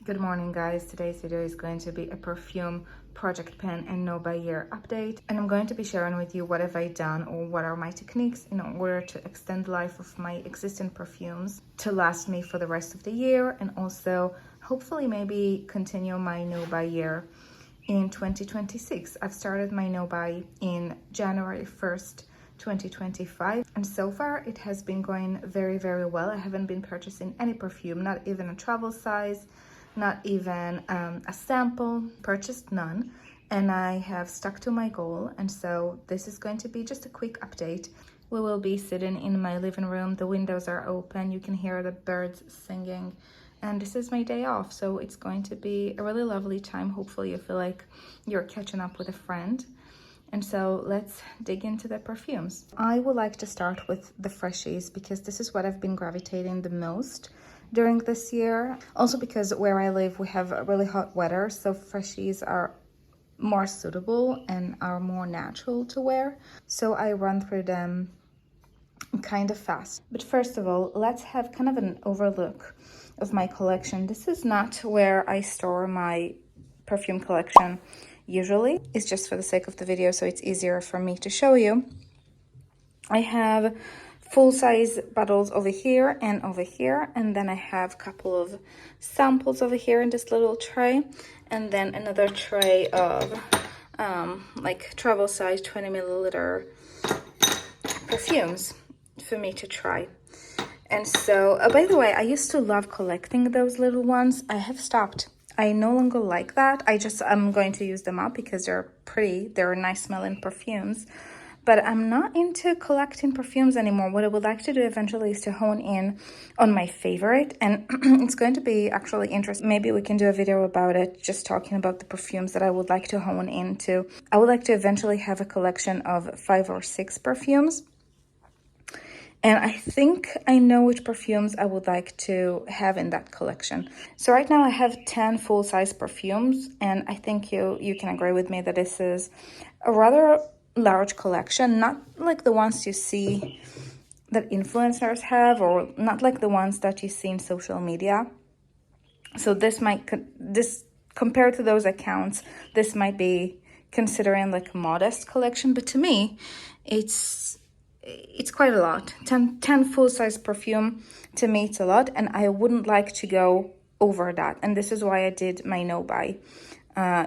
Good morning, guys. Today's video is going to be a perfume project pen and no by year update, and I'm going to be sharing with you what have I done or what are my techniques in order to extend the life of my existing perfumes to last me for the rest of the year, and also hopefully maybe continue my no by year in 2026. I've started my no buy in January 1st 2025, and so far it has been going very well. I haven't been purchasing any perfume, not even a travel size, not even a sample, purchased none, and I have stuck to my goal. And so this is going to be just a quick update. We will be sitting in my living room. The windows are open, you can hear the birds singing, and this is my day off, so it's going to be a really lovely time. Hopefully you feel like you're catching up with a friend. And so let's dig into the perfumes. I would like to start with the freshies because this is what I've been gravitating the most during this year. Also because where I live, we have really hot weather, so freshies are more suitable and are more natural to wear. So I run through them kind of fast. But first of all, let's have kind of an overlook of my collection. This is not where I store my perfume collection usually. It's just for the sake of the video, so it's easier for me to show you. I have full-size bottles over here, and then I have a couple of samples over here in this little tray, and then another tray of like travel size 20 milliliter perfumes for me to try. And so by the way, I used to love collecting those little ones. I have stopped. I no longer like that. I'm going to use them up because they're pretty, they're nice smelling perfumes. But I'm not into collecting perfumes anymore. What I would like to do eventually is to hone in on my favorite. And it's going to be actually interesting. Maybe we can do a video about it, just talking about the perfumes that I would like to hone into. I would like to eventually have a collection of 5 or 6 perfumes. And I think I know which perfumes I would like to have in that collection. So right now I have 10 full-size perfumes, and I think you can agree with me that this is a rather large collection, not like the ones you see that influencers have, or not like the ones that you see in social media. So this compared to those accounts, this might be considering like a modest collection, but to me it's quite a lot. 10 full-size perfume, to me it's a lot, and I wouldn't like to go over that, and this is why I did my no buy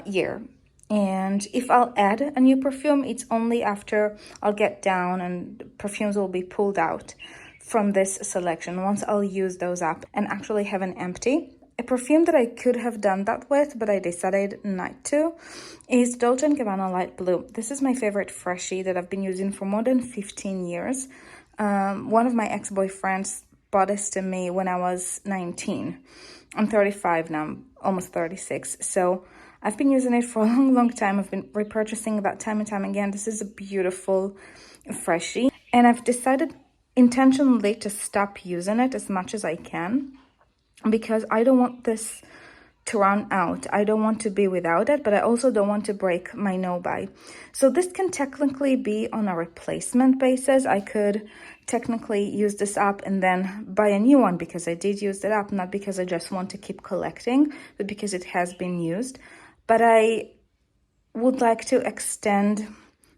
year. And if I'll add a new perfume, it's only after I'll get down and perfumes will be pulled out from this selection, once I'll use those up and actually have an empty. A perfume that I could have done that with, but I decided not to, is Dolce & Gabbana Light Blue. This is my favorite freshie that I've been using for more than 15 years. One of my ex-boyfriends bought this to me when I was 19. I'm 35 now, almost 36. So I've been using it for a long time. I've been repurchasing that time and time again. This is a beautiful freshie, and I've decided intentionally to stop using it as much as I can because I don't want this to run out. I don't want to be without it, but I also don't want to break my no buy. So this can technically be on a replacement basis. I could technically use this up and then buy a new one because I did use it up, not because I just want to keep collecting, but because it has been used. But I would like to extend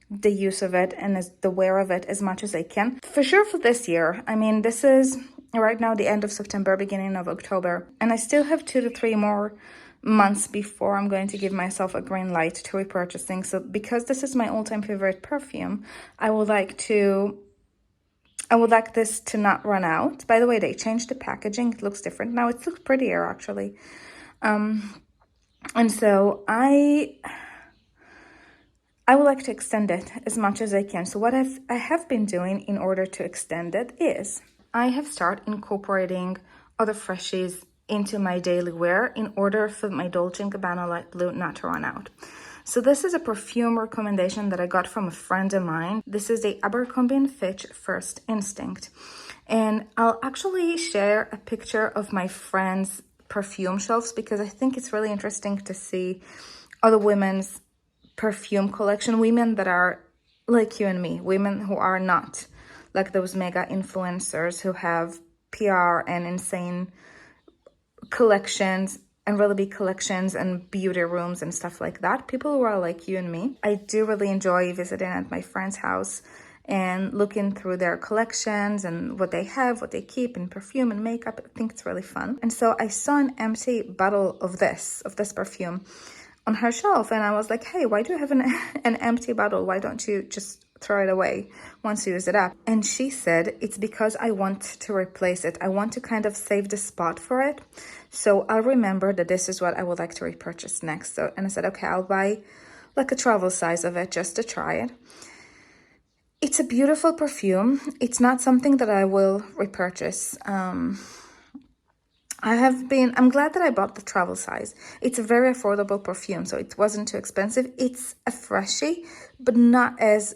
the use of it and the wear of it as much as I can. For sure for this year. I mean, this is right now the end of September, beginning of October, and I still have 2 to 3 more months before I'm going to give myself a green light to repurchasing. So because this is my all-time favorite perfume, I would like this to not run out. By the way, they changed the packaging. It looks different now. It looks prettier actually. And so I would like to extend it as much as I can. So what I have been doing in order to extend it is I have started incorporating other freshies into my daily wear in order for my Dolce & Gabbana Light Blue not to run out. So this is a perfume recommendation that I got from a friend of mine. This is the Abercrombie & Fitch First Instinct. And I'll actually share a picture of my friend's perfume shelves because I think it's really interesting to see other women's perfume collection, women that are like you and me, women who are not like those mega influencers who have PR and insane collections and really big collections and beauty rooms and stuff like that. People who are like you and me. I do really enjoy visiting at my friend's house and looking through their collections and what they have, what they keep in perfume and makeup. I think it's really fun. And so I saw an empty bottle of this perfume on her shelf, and I was like, hey, why do you have an empty bottle? Why don't you just throw it away once you use it up? And she said, it's because I want to replace it. I want to kind of save the spot for it. So I'll remember that this is what I would like to repurchase next. So, and I said, okay, I'll buy like a travel size of it just to try it. It's a beautiful perfume. It's not something that I will repurchase. I'm glad that I bought the travel size. It's a very affordable perfume, so it wasn't too expensive. It's a freshie, but not as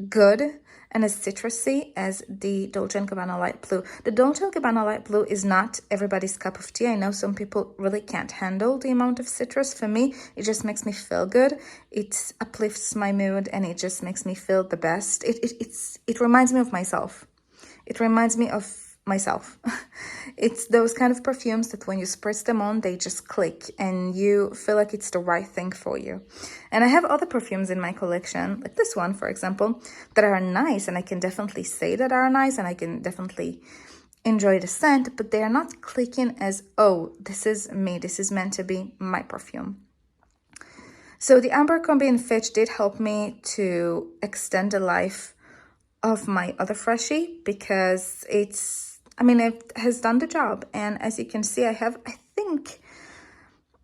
good and as citrusy as the Dolce & Gabbana Light Blue. The Dolce & Gabbana Light Blue is not everybody's cup of tea. I know some people really can't handle the amount of citrus. For me, it just makes me feel good. It uplifts my mood and it just makes me feel the best. It reminds me of myself. It reminds me of myself. It's those kind of perfumes that when you spritz them on, they just click and you feel like it's the right thing for you. And I have other perfumes in my collection, like this one, for example, that are nice, and I can definitely say that are nice, and I can definitely enjoy the scent, but they are not clicking as, oh, this is me, this is meant to be my perfume. So the Abercrombie & Fitch did help me to extend the life of my other freshie, because it has done the job. And as you can see, I think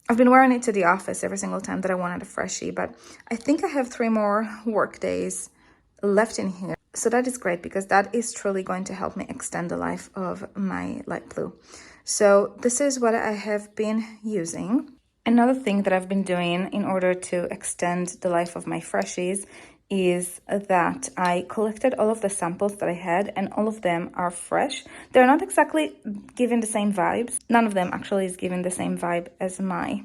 I've been wearing it to the office every single time that I wanted a freshie, but I think I have 3 more work days left in here. So that is great, because that is truly going to help me extend the life of my light blue. So this is what I have been using. Another thing that I've been doing in order to extend the life of my freshies is that I collected all of the samples that I had, and all of them are fresh. They're not exactly giving the same vibes. None of them actually is giving the same vibe as my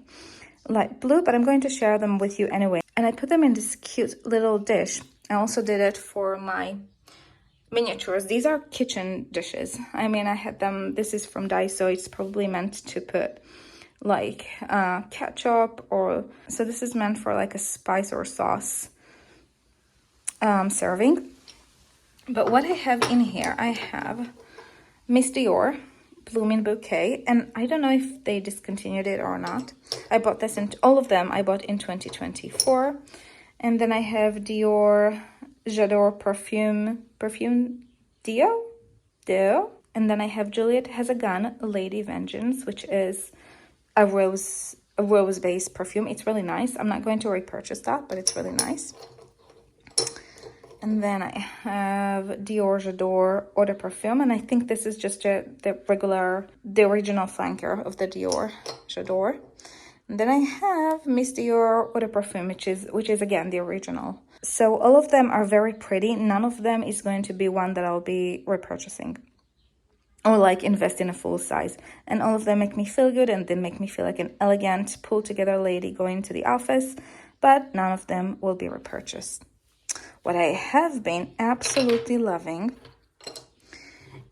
light blue, but I'm going to share them with you anyway. And I put them in this cute little dish. I also did it for my miniatures. These are kitchen dishes. I mean, I had them, this is from Daiso. It's probably meant to put like ketchup, or so this is meant for like a spice or sauce serving. But what I have in here, I have Miss Dior Blooming Bouquet, and I don't know if they discontinued it or not. I bought this in all of them. I bought in 2024. And then I have Dior J'adore Perfume Dio. And then I have Juliette Has a Gun Lady Vengeance, which is a rose-based perfume. It's really nice. I'm not going to repurchase that, but it's really nice. And then I have Dior J'adore Eau de Perfume, and I think this is just the original flanker of the Dior J'adore. And then I have Miss Dior Eau de Perfume, which is again the original. So all of them are very pretty. None of them is going to be one that I'll be repurchasing or like invest in a full size. And all of them make me feel good, and they make me feel like an elegant, pulled together lady going to the office, but none of them will be repurchased. What I have been absolutely loving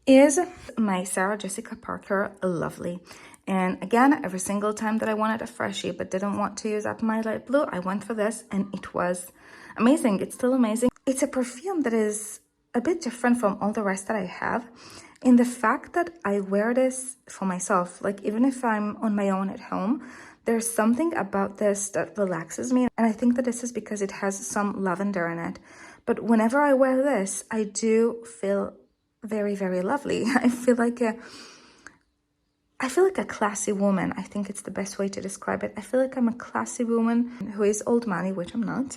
is my Sarah Jessica Parker Lovely. And again, every single time that I wanted a freshie but didn't want to use up my light blue, I went for this, and it was amazing. It's still amazing. It's a perfume that is a bit different from all the rest that I have, in the fact that I wear this for myself. Like, even if I'm on my own at home, there's something about this that relaxes me. And I think that this is because it has some lavender in it. But whenever I wear this, I do feel very, very lovely. I feel like a classy woman. I think it's the best way to describe it. I feel like I'm a classy woman who is old money, which I'm not,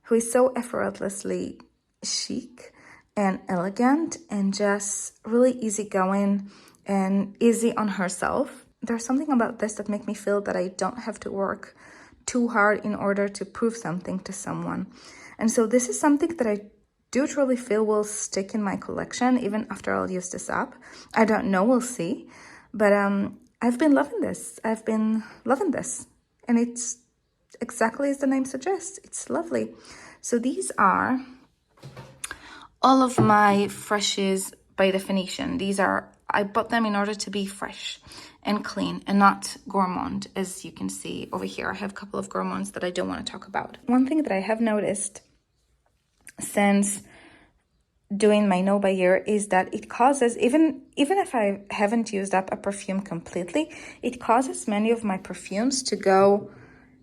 who is so effortlessly chic and elegant and just really easygoing and easy on herself. There's something about this that makes me feel that I don't have to work too hard in order to prove something to someone. And so this is something that I do truly feel will stick in my collection even after I'll use this up. I don't know, we'll see. But I've been loving this. And it's exactly as the name suggests. It's lovely. So these are all of my freshies by definition. I bought them in order to be fresh. and clean, and not Gourmand. As you can see over here, I have a couple of Gourmands that I don't want to talk about. One thing that I have noticed since doing my no buy year is that it causes, even if I haven't used up a perfume completely, it causes many of my perfumes to go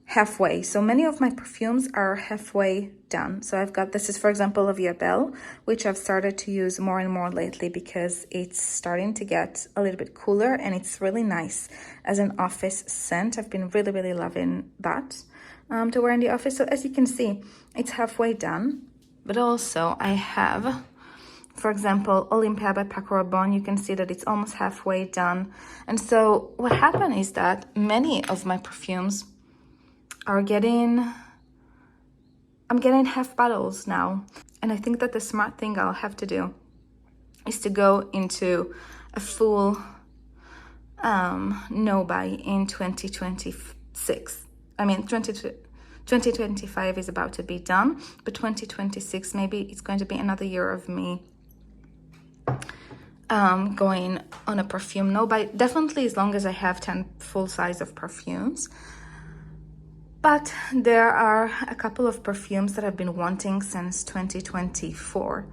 halfway. So many of my perfumes are halfway done. So I've got, this is for example Olivia Bell, which I've started to use more and more lately because it's starting to get a little bit cooler and it's really nice as an office scent. I've been really loving that to wear in the office. So as you can see, it's halfway done. But also I have, for example, Olympia by Paco Rabanne. You can see that it's almost halfway done. And so what happened is that many of my perfumes are I'm getting half bottles now. And I think that the smart thing I'll have to do is to go into a full no buy in 2026. I mean, 2025 is about to be done, but 2026, maybe it's going to be another year of me going on a perfume no buy. Definitely as long as I have 10 full size of perfumes. But there are a couple of perfumes that I've been wanting since 2024,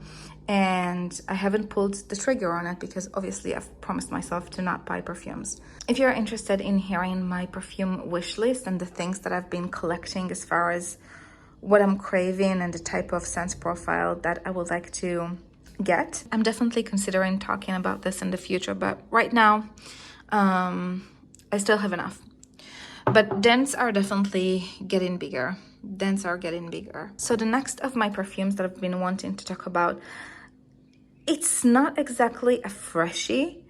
and I haven't pulled the trigger on it because obviously I've promised myself to not buy perfumes. If you're interested in hearing my perfume wish list and the things that I've been collecting as far as what I'm craving and the type of scent profile that I would like to get, I'm definitely considering talking about this in the future, but right now I still have enough. But dents are definitely getting bigger. Dents are getting bigger. So the next of my perfumes that I've been wanting to talk about, it's not exactly a freshie,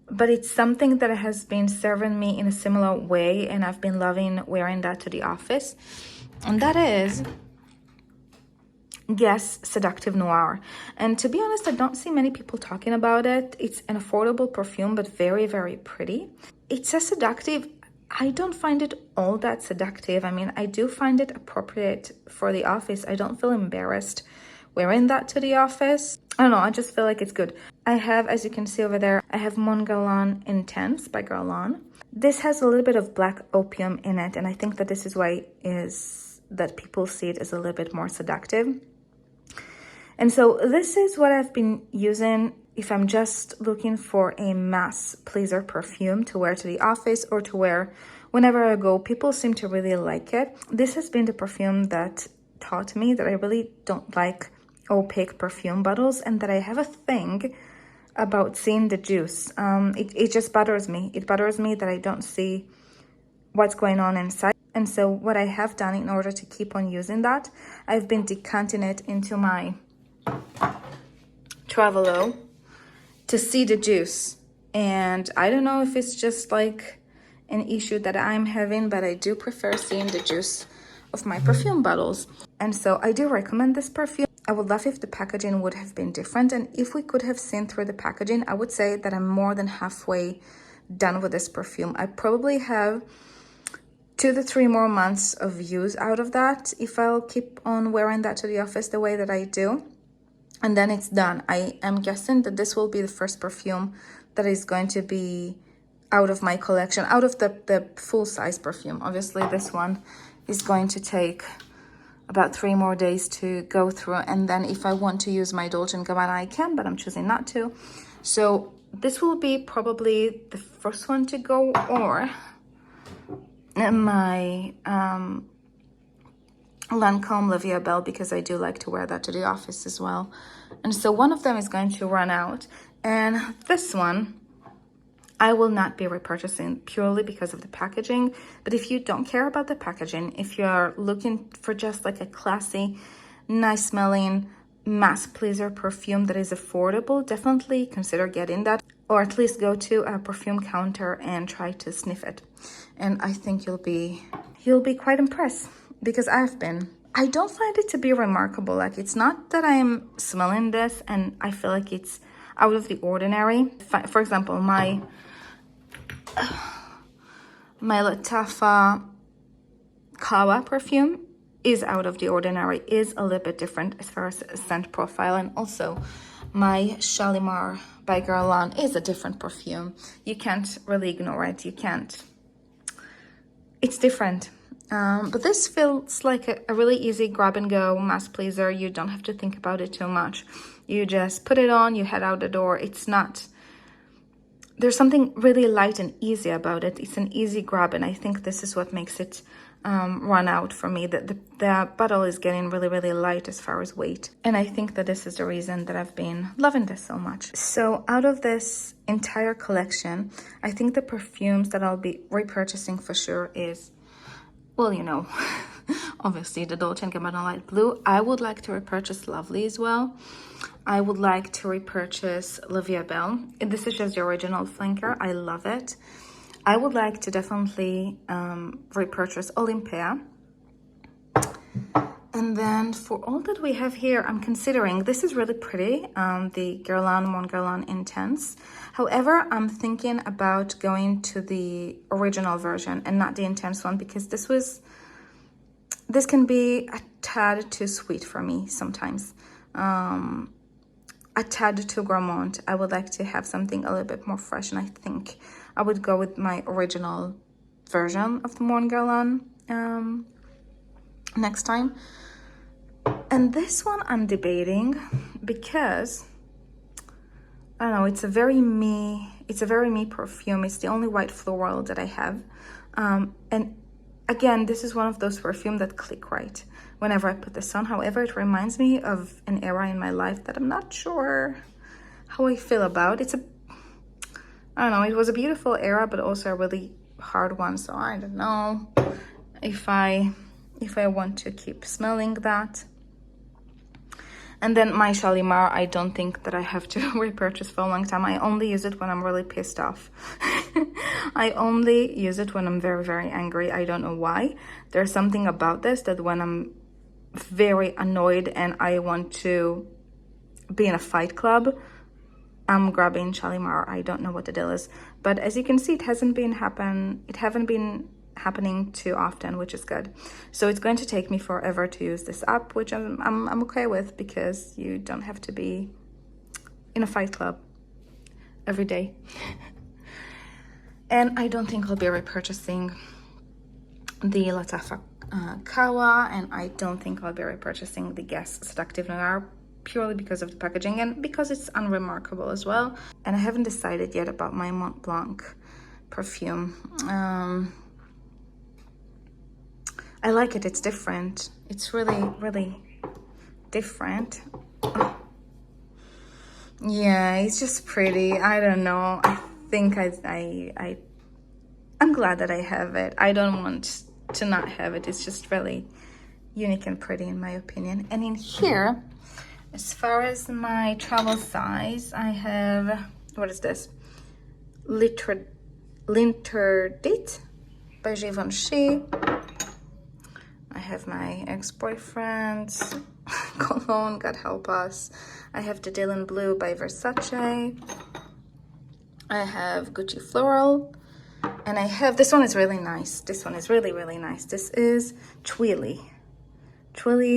but it's something that has been serving me in a similar way, and I've been loving wearing that to the office. And that is Guess Seductive Noir. And to be honest, I don't see many people talking about it. It's an affordable perfume, but very pretty. It's a seductive. I don't find it all that seductive. I mean, I do find it appropriate for the office. I don't feel embarrassed wearing that to the office. I don't know, I just feel like it's good. I have, as you can see over there, I have Mon Galant Intense by Guerlain. This has a little bit of black opium in it, and I think that this is why that people see it as a little bit more seductive. And so this is what I've been using if I'm just looking for a mass pleaser perfume to wear to the office or to wear whenever I go. People seem to really like it. This has been the perfume that taught me that I really don't like opaque perfume bottles, and that I have a thing about seeing the juice. It just bothers me. It bothers me that I don't see what's going on inside. And so what I have done in order to keep on using that, I've been decanting it into my Travelo to see the juice. And I don't know if it's just like an issue that I'm having, but I do prefer seeing the juice of my perfume bottles. And so I do recommend this perfume. I would love if the packaging would have been different, and if we could have seen through the packaging, I would say that I'm more than halfway done with this perfume. I probably have 2 to 3 more months of use out of that if I'll keep on wearing that to the office the way that I do. And then it's done. I am guessing that this will be the first perfume that is going to be out of my collection, out of the full-size perfume. Obviously, this one is going to take about 3 more days to go through. And then if I want to use my Dolce & Gabbana, I can, but I'm choosing not to. So this will be probably the first one to go, or my Lancome La Vie Belle, because I do like to wear that to the office as well. And so one of them is going to run out, and this one I will not be repurchasing purely because of the packaging. But if you don't care about the packaging, if you're looking for just like a classy, nice smelling mass pleaser perfume that is affordable, definitely consider getting that, or at least go to a perfume counter and try to sniff it. And I think you'll be quite impressed, because I've been. I don't find it to be remarkable. Like, it's not that I'm smelling this and I feel like it's out of the ordinary. For example, my Lattafa Kawa perfume is out of the ordinary, is a little bit different as far as scent profile. And also my Shalimar by Guerlain is a different perfume. You can't really ignore it. You can't. It's different. But this feels like a really easy grab and go mask pleaser. You don't have to think about it too much. You just put it on, you head out the door. It's not, there's something really light and easy about it. It's an easy grab, and I think this is what makes it run out for me. The bottle is getting really, really light as far as weight. And I think that this is the reason that I've been loving this so much. So out of this entire collection, I think the perfumes that I'll be repurchasing for sure is, well, you know, obviously the Dolce & Gabbana Light Blue. I would like to repurchase Lovely as well. I would like to repurchase La Vie Belle. This is just the original flanker. I love it. I would like to definitely repurchase Olympia. And then for all that we have here, I'm considering, this is really pretty, the Guerlain Mon Guerlain Intense. However, I'm thinking about going to the original version and not the intense one, because this can be a tad too sweet for me sometimes. A tad too gourmand. I would like to have something a little bit more fresh, and I think I would go with my original version of the Mon Guerlain next time. And this one I'm debating because, I don't know, it's a very me perfume. It's the only white floral that I have. And again, this is one of those perfumes that click right whenever I put this on. However, it reminds me of an era in my life that I'm not sure how I feel about. I don't know, it was a beautiful era, but also a really hard one. So I don't know if I want to keep smelling that. And then my Shalimar, I don't think that I have to repurchase for a long time. I only use it when I'm really pissed off. I only use it when I'm very, very angry. I don't know why. There's something about this that when I'm very annoyed and I want to be in a fight club, I'm grabbing Shalimar. I don't know what the deal is. But as you can see, it haven't been happening too often, which is good. So it's going to take me forever to use this up, which I'm okay with, because you don't have to be in a fight club every day. And I don't think I'll be repurchasing the Latafa Kawa, and I don't think I'll be repurchasing the Guess Seductive Noir, purely because of the packaging and because it's unremarkable as well. And I haven't decided yet about my Mont Blanc perfume. I like it. It's different. It's really, really different. Oh. Yeah, it's just pretty. I don't know. I think I'm glad that I have it. I don't want to not have it. It's just really unique and pretty in my opinion. And in here, as far as my travel size, I have, what is this? L'Interdit by Givenchy. I have my ex-boyfriend's cologne, God help us. I have the Dylan Blue by Versace. I have Gucci Floral. And I have, this one is really nice. This one is really, really nice. This is Twilly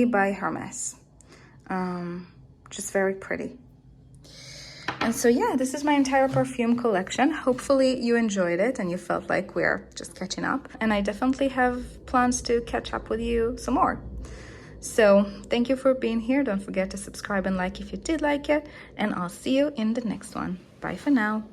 by Hermes. Just very pretty. And so yeah, this is my entire perfume collection. Hopefully you enjoyed it and you felt like we're just catching up. And I definitely have plans to catch up with you some more. So thank you for being here. Don't forget to subscribe and like if you did like it. And I'll see you in the next one. Bye for now.